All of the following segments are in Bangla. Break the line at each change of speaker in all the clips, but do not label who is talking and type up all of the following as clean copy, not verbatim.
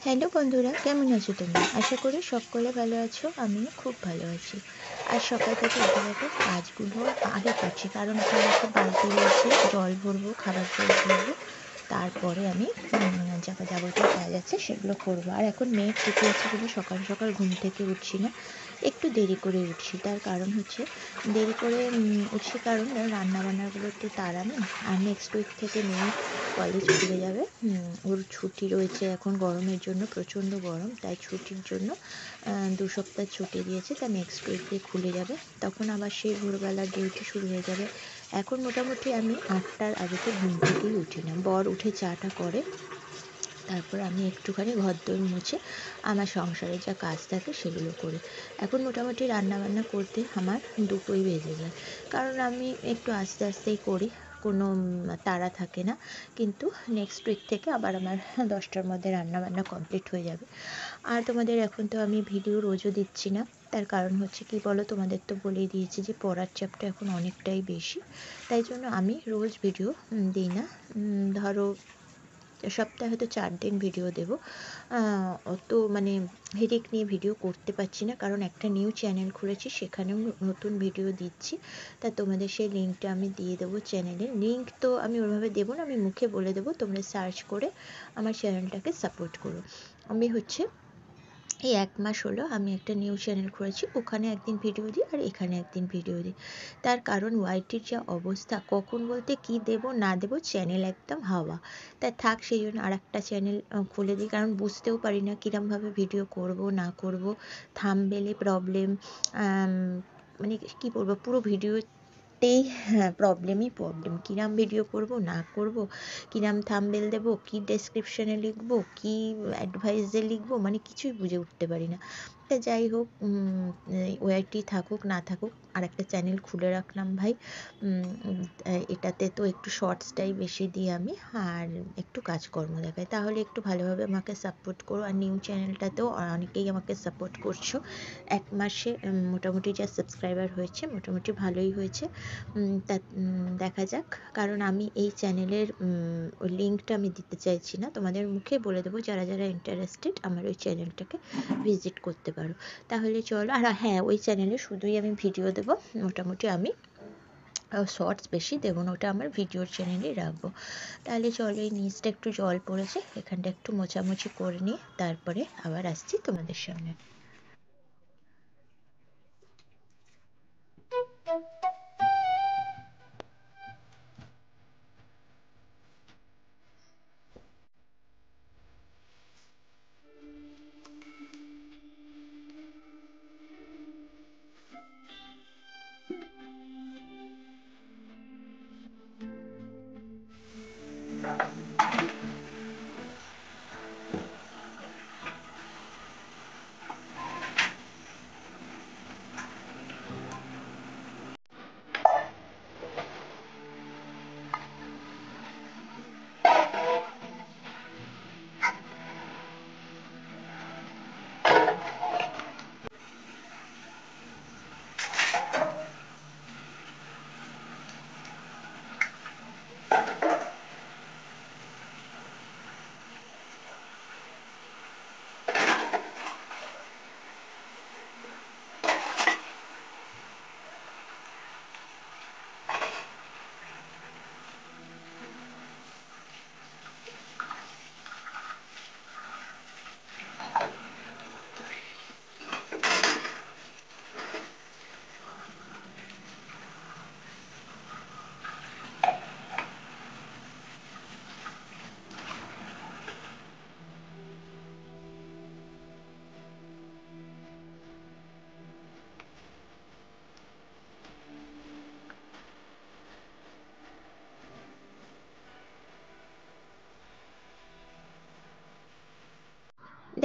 হ্যালো বন্ধুরা, কেমন আছো তোমরা? আশা করি সকলে ভালো আছো। আমিও খুব ভালো আছি। আজ সকাল থেকে উঠে দেখো কাজগুলো আগে করছি, কারণ ওখানে একটা বালতি রয়েছে, জল ভরবো, খাবার জল ভরবো। তারপরে আমি যা যাবতীয় কাজ আছে সেগুলো করবো। আর এখন মেয়ের ছুটি আছে বলে সকাল সকাল ঘুম থেকে উঠছি না, একটু দেরি করে উঠছি। তার কারণ হচ্ছে দেরি করে উঠছি কারণ রান্না বান্নাগুলো একটু তাড়া নেই। আর নেক্সট উইক থেকে মেয়ে কলেজ খুলে যাবে। ওর ছুটি রয়েছে এখন গরমের জন্য, প্রচণ্ড গরম, তাই ছুটির জন্য 2 সপ্তাহ ছুটি দিয়েছে। তা নেক্সট উইক দিয়ে খুলে যাবে, তখন আবার সেই ভোরবেলার ডিউটি শুরু হয়ে যাবে। এখন মোটামুটি আমি 8টার আগে তো ঘুম থেকেই উঠি না। বর উঠে চাটা করে, তারপর আমি একটুখানি ঘরদোর মুছে আমার সংসারে যা কাজ থাকে সেগুলো করি। এখন মোটামুটি রান্নাবান্না করতে আমার 2টোই বেজে যায়, কারণ আমি একটু আস্তে আস্তেই করি, কোনো তাড়া থাকে না। কিন্তু নেক্সট উইক থেকে আবার আমার 10টার মধ্যে রান্নাবান্না কমপ্লিট হয়ে যাবে। আর তোমাদের এখন তো আমি ভিডিও রোজও দিচ্ছি না, তার কারণ হচ্ছে কি বলো, তোমাদের তো বলেই দিয়েছি যে পড়ার চাপটা এখন অনেকটাই বেশি। তাই জন্য আমি রোজ ভিডিও দিই না। ধরো সপ্তাহে হয়তো 4 দিন ভিডিও দেবো। অত মানে হেডেক নিয়ে ভিডিও করতে পারছি না, কারণ একটা নিউ চ্যানেল খুলেছি, সেখানেও নতুন ভিডিও দিচ্ছি। তা তোমাদের সেই লিঙ্কটা আমি দিয়ে দেবো। চ্যানেলের লিঙ্ক তো আমি ওইভাবে দেবো না, আমি মুখে বলে দেবো, তোমরা সার্চ করে আমার চ্যানেলটাকে সাপোর্ট করো। আমি হচ্ছে এই 1 মাস হলো আমি একটা নিউ চ্যানেল খুলেছি, ওখানে একদিন ভিডিও দিই আর এখানে একদিন ভিডিও দিই। তার কারণ ওয়াইটির যা অবস্থা, কখন বলতে কি দেব না দেব, চ্যানেল একদম হাওয়া। তাই থাক, সেই জন্য আর একটা চ্যানেল খুলে দিই, কারণ বুঝতেও পারি না কীরমভাবে ভিডিও করব না করব। থাম্বনেলে প্রবলেম, মানে কী বলবো, পুরো ভিডিওতেই হ্যাঁ প্রবলেমই প্রবলেম। কিরম ভিডিও করব না করব, কিরম থাম্বনেল দেবো, কি ডেসক্রিপশনে লিখবো, কি অ্যাডভাইসে লিখবো, মানে কিছুই বুঝে উঠতে পারি না। তা যাই হোক, ওআইটি থাকুক না থাকুক, আর একটা চ্যানেল খুলে রাখলাম ভাই। এটাতে তো একটু শর্টসটাই বেশি দিই আমি, আর একটু কাজকর্ম দেখাই, তাহলে একটু ভালোভাবে আমাকে সাপোর্ট করো। আর নিউ চ্যানেলটাতেও অনেকেই আমাকে সাপোর্ট করছো। 1 মাসে মোটামুটি যা সাবস্ক্রাইবার হয়েছে মোটামুটি ভালোই হয়েছে। তা দেখা যাক, কারণ আমি এই চ্যানেলের ওই লিঙ্কটা আমি দিতে চাইছি না, তোমাদের মুখে বলে দেবো, যারা যারা ইন্টারেস্টেড আমার ওই চ্যানেলটাকে ভিজিট করতে পারো। তাহলে চলো। আর হ্যাঁ, ওই চ্যানেলে শুধুই আমি ভিডিও দেবো, মোটামুটি আমি শর্টস বেশি দেবো না, ওটা আমার ভিডিওর চ্যানেলেই রাখবো। তাহলে চলো, এই নিচটা একটু জল পড়েছে, এখানটা একটু মোছামুছি করে নিয়ে তারপরে আবার আসছি তোমাদের সামনে।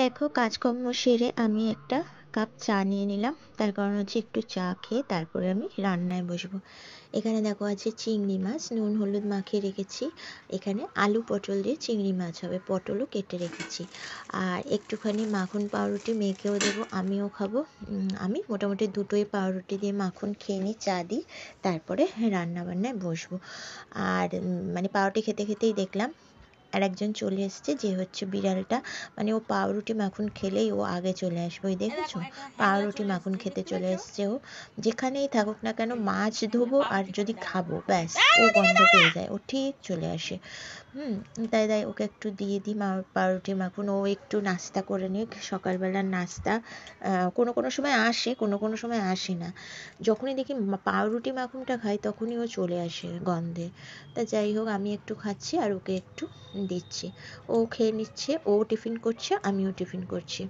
দেখো, কাজকর্ম সেরে আমি একটা কাপ চা নিয়ে নিলাম, তার কারণ হচ্ছে একটু চা খেয়ে তারপরে আমি রান্নায় বসবো। এখানে দেখো আছে চিংড়ি মাছ, নুন হলুদ মাখিয়ে রেখেছি। এখানে আলু পটল দিয়ে চিংড়ি মাছ হবে, পটলও কেটে রেখেছি। আর একটুখানি মাখন পাউরুটি মেয়েকেও দেবো, আমিও খাবো। আমি মোটামুটি 2টোই পাউরুটি দিয়ে মাখন খেয়ে নিই, চা দিই, তারপরে রান্না বান্নায় বসবো। আর মানে পাউরুটি খেতে খেতেই দেখলাম আর একজন চলে এসছে, যে হচ্ছে বিড়ালটা, মানে ও পাউরুটি মাখন খেলেই ও আগে চলে আসবে। ওই দেখেছো, পাউরুটি মাখন খেতে চলে এসছে ও। যেখানেই থাকুক না কেন, মাছ ধোবো আর যদি খাবো, ব্যাস ও গন্ধ পেয়ে যায়, ও ঠিক চলে আসে। হুম, তাই তাই ওকে একটু দিয়ে দিই পাউরুটি মাখন, ও একটু নাস্তা করে নিক, সকালবেলার নাস্তা। কোনো কোনো সময় আসে, কোনো কোনো সময় আসে না। যখনই দেখি পাউরুটি মাখনটা খাই তখনই ও চলে আসে গন্ধে। তা যাই হোক, আমি একটু খাচ্ছি আর ওকে একটু দিচ্ছি। ও খেয়ে নিচ্ছে, ও টিফিন করছে, আমিও টিফিন করছি।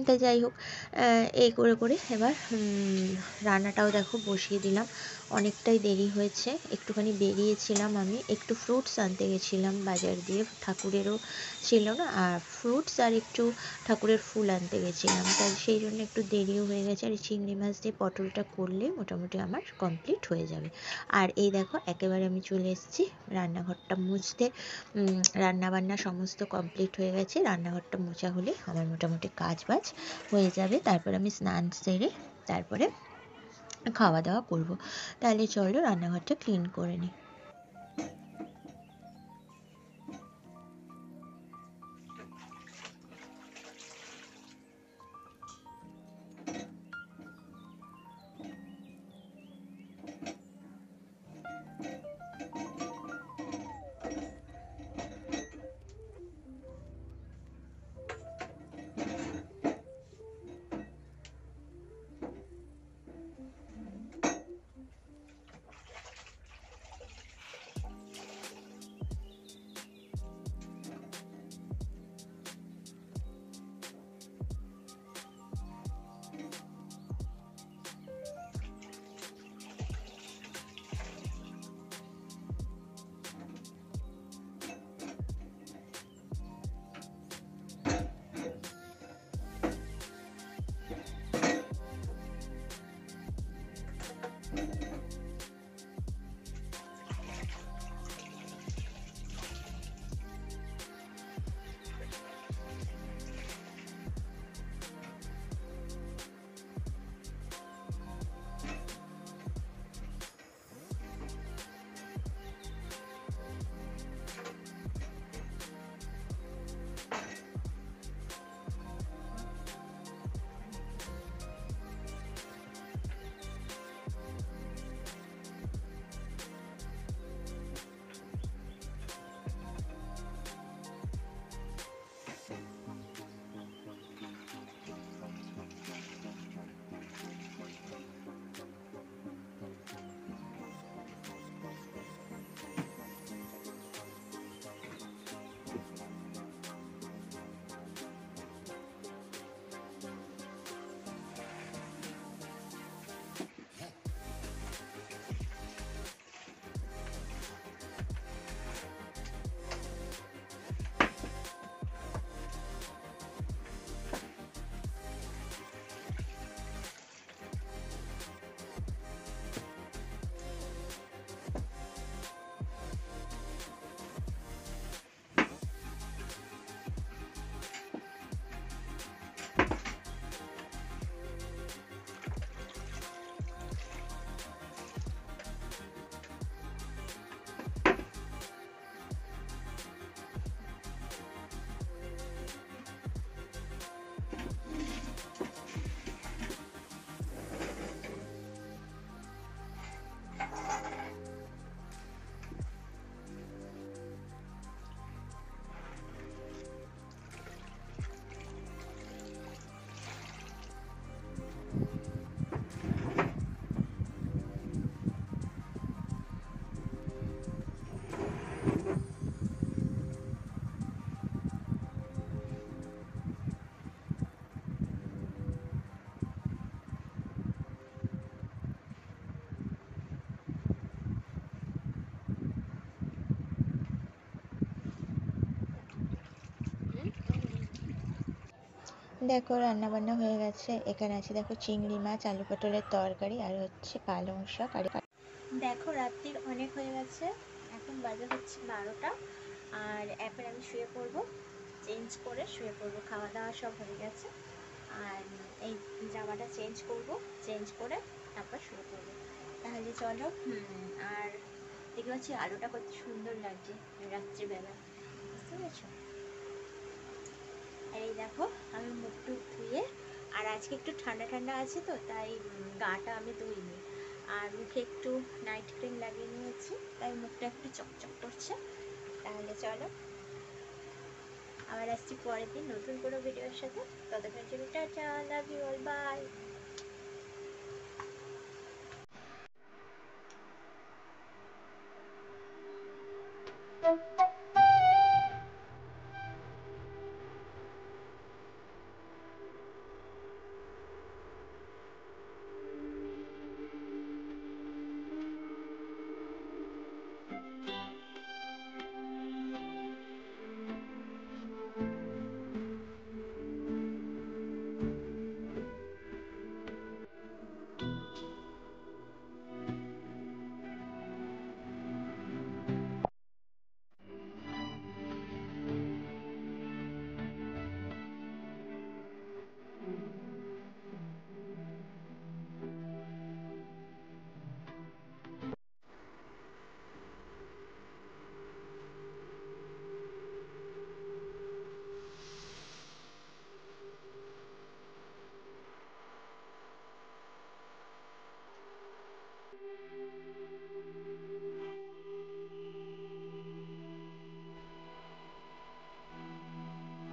তা যাই হোক, এই করে করে এবার রান্নাটাও দেখো বসিয়ে দিলাম। অনেকটাই দেরি হয়েছে, একটুখানি বেরিয়েছিলাম, আমি একটু ফ্রুটস আনতে গেছিলাম বাজার দিয়ে, ঠাকুরেরও ছিল না, আর ফ্রুটস আর একটু ঠাকুরের ফুল আনতে গেছিলাম, তাই সেই জন্য একটু দেরিও হয়ে গেছে। আর চিংড়ি মাছ দিয়ে পটলটা করলে মোটামুটি আমার কমপ্লিট হয়ে যাবে। আর এই দেখো একেবারে আমি চলে এসেছি রান্নাঘরটা মুছতে। রান্নাবান্না সমস্ত কমপ্লিট হয়ে গেছে, রান্নাঘরটা মোছা হলে আমার মোটামুটি কাজ বাজ হয়ে যাবে। তারপর আমি স্নান সেরে তারপরে খাওয়া দাওয়া করব। তাহলে চলো রান্নাঘরটা ক্লিন করে নিই। দেখো রান্নাবান্না হয়ে গেছে, এখানে আছে দেখো চিংড়ি মাছ, আলু পটলের তরকারি, আর হচ্ছে পালং শাক। আর দেখো রাত্রির অনেক হয়ে গেছে, এখন বাজে হচ্ছে 12টা। আর এরপর আমি শুয়ে পড়বো, চেঞ্জ করে শুয়ে পড়বো, খাওয়া দাওয়া সব হয়ে গেছে। আর এই জামাটা চেঞ্জ করব, চেঞ্জ করে তারপর শুয়ে পড়বো। তাহলে চলো। আর দেখতে পাচ্ছি আলোটা কত সুন্দর লাগছে রাত্রিবেলা।
বুঝতে পেরেছো? আর এই দেখো আমি মুখ টুক ধুয়ে, আর আজকে একটু ঠান্ডা ঠান্ডা আছে তো তাই গাটা আমি ধুইনি, আর মুখে একটু নাইট ক্রিম লাগিয়ে নিয়েছি, তাই মুখটা একটু চকচক করছে। তাহলে চলো আবার আসছি পরের দিন নতুন কোনো ভিডিওর সাথে। ততক্ষণ জন্য tata, love you all, by.